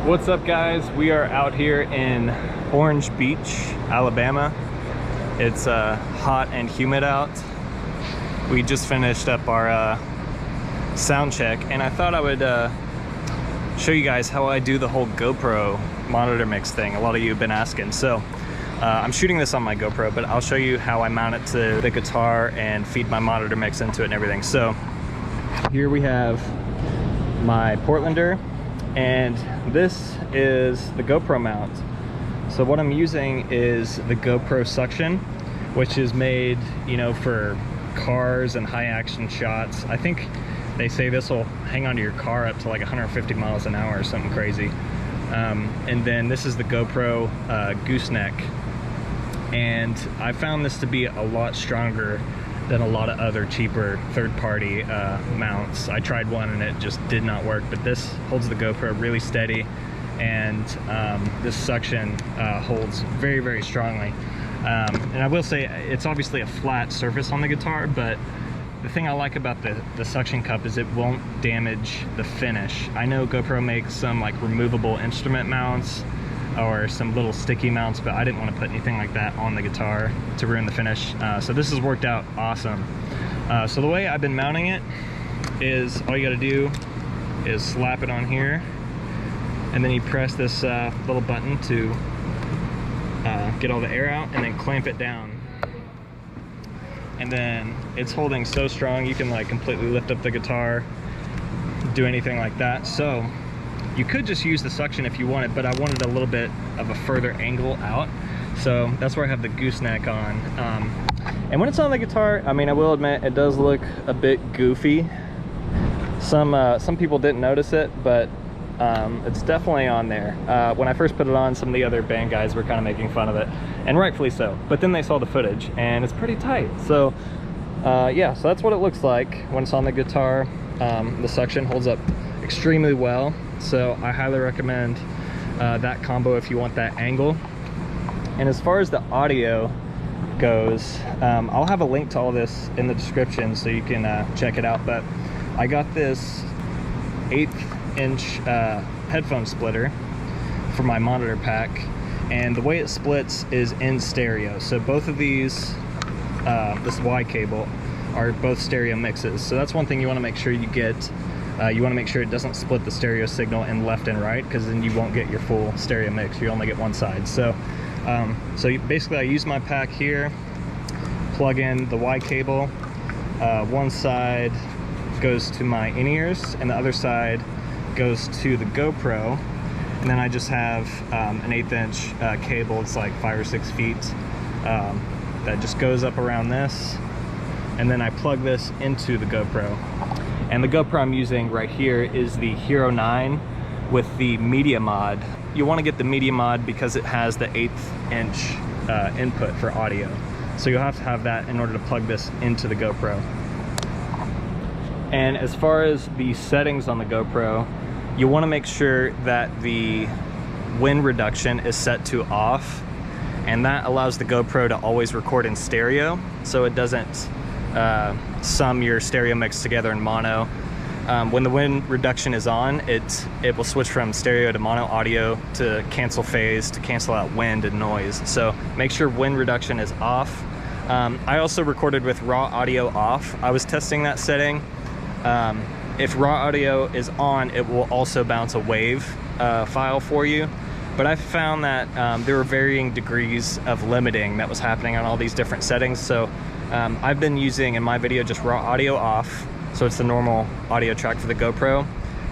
What's up, guys? We are out here in Orange Beach, Alabama. It's hot and humid out. We just finished up our sound check, and I thought I would show you guys how I do the whole GoPro monitor mix thing. A lot of you have been asking. So I'm shooting this on my GoPro, but I'll show you how I mount it to the guitar and feed my monitor mix into it and everything. So here we have my Portlander, and this is the GoPro mount. So what I'm using is the GoPro suction, which is made, you know, for cars and high action shots. I think they say this will hang onto your car up to like 150 miles an hour or something crazy. And then this is the GoPro Gooseneck, and I found this to be a lot stronger than a lot of other cheaper third-party mounts. I tried one and it just did not work, but this holds the GoPro really steady, and this suction holds very, very strongly. And I will say, it's obviously a flat surface on the guitar, but the thing I like about the suction cup is it won't damage the finish. I know GoPro makes some like removable instrument mounts or some little sticky mounts, but I didn't want to put anything like that on the guitar to ruin the finish. So this has worked out awesome. So the way I've been mounting it is, all you got to do is slap it on here, and then you press this little button to get all the air out, and then clamp it down. And then it's holding so strong you can like completely lift up the guitar, do anything like that. So you could just use the suction if you wanted, but I wanted a little bit of a further angle out, so that's where I have the gooseneck on. And when it's on the guitar, I mean, I will admit it does look a bit goofy. Some people didn't notice it, but it's definitely on there. When I first put it on, some of the other band guys were kind of making fun of it, and rightfully so. But then they saw the footage, and it's pretty tight. So yeah, so that's what it looks like when it's on the guitar. The suction holds up extremely well, so I highly recommend that combo if you want that angle. And as far as the audio goes, I'll have a link to all this in the description so you can check it out. But I got this 1/8" headphone splitter for my monitor pack, and the way it splits is in stereo. So both of these, this Y cable, are both stereo mixes. So that's one thing you want to make sure you get. You want to make sure it doesn't split the stereo signal in left and right, because then you won't get your full stereo mix. You only get one side. So basically I use my pack here, plug in the Y cable. One side goes to my in-ears, and the other side goes to the GoPro. And then I just have an 1/8" cable. It's like 5 or 6 feet, that just goes up around this, and then I plug this into the GoPro. And the GoPro I'm using right here is the Hero 9 with the Media Mod. You want to get the Media Mod because it has the 1/8" input for audio. So you'll have to have that in order to plug this into the GoPro. And as far as the settings on the GoPro, you want to make sure that the wind reduction is set to off, and that allows the GoPro to always record in stereo, so it doesn't sum your stereo mix together in mono. When the wind reduction is on, it will switch from stereo to mono audio to cancel phase, to cancel out wind and noise. So make sure wind reduction is off. I also recorded with raw audio off. I was testing that setting. If raw audio is on, it will also bounce a wave file for you. But I found that there were varying degrees of limiting that was happening on all these different settings. So I've been using in my video just raw audio off, so it's the normal audio track for the GoPro.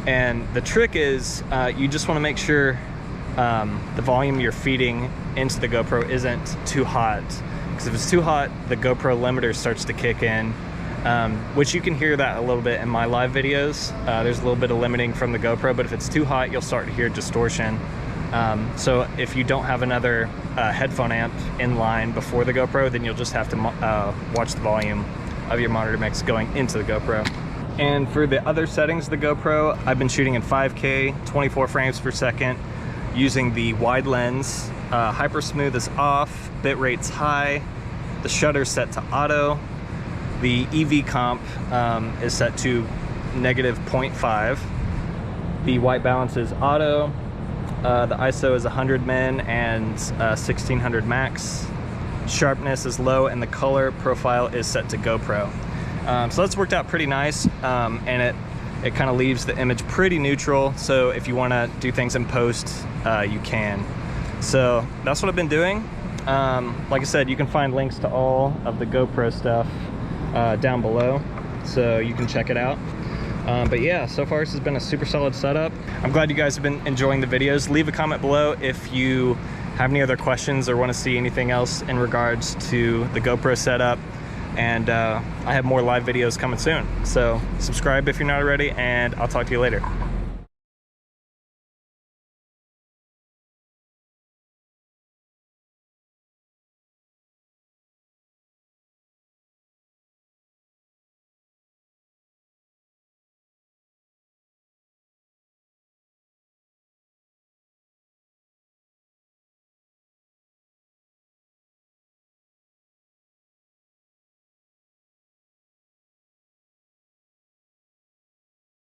And the trick is you just want to make sure the volume you're feeding into the GoPro isn't too hot, because if it's too hot, the GoPro limiter starts to kick in, which you can hear that a little bit in my live videos. There's a little bit of limiting from the GoPro, but if it's too hot, you'll start to hear distortion. So if you don't have another headphone amp in line before the GoPro, then you'll just have to watch the volume of your monitor mix going into the GoPro. And for the other settings of the GoPro, I've been shooting in 5K, 24 frames per second, using the wide lens. Hyper smooth is off, bit rate's high, the shutter's set to auto, the EV comp is set to -0.5, the white balance is auto, The ISO is 100 min and 1600 max. Sharpness is low and the color profile is set to GoPro. So that's worked out pretty nice, and it kind of leaves the image pretty neutral, so if you want to do things in post, you can. So that's what I've been doing. Like I said, you can find links to all of the GoPro stuff down below, so you can check it out. But yeah, so far this has been a super solid setup. I'm glad you guys have been enjoying the videos. Leave a comment below if you have any other questions or want to see anything else in regards to the GoPro setup. And I have more live videos coming soon. So subscribe if you're not already, and I'll talk to you later.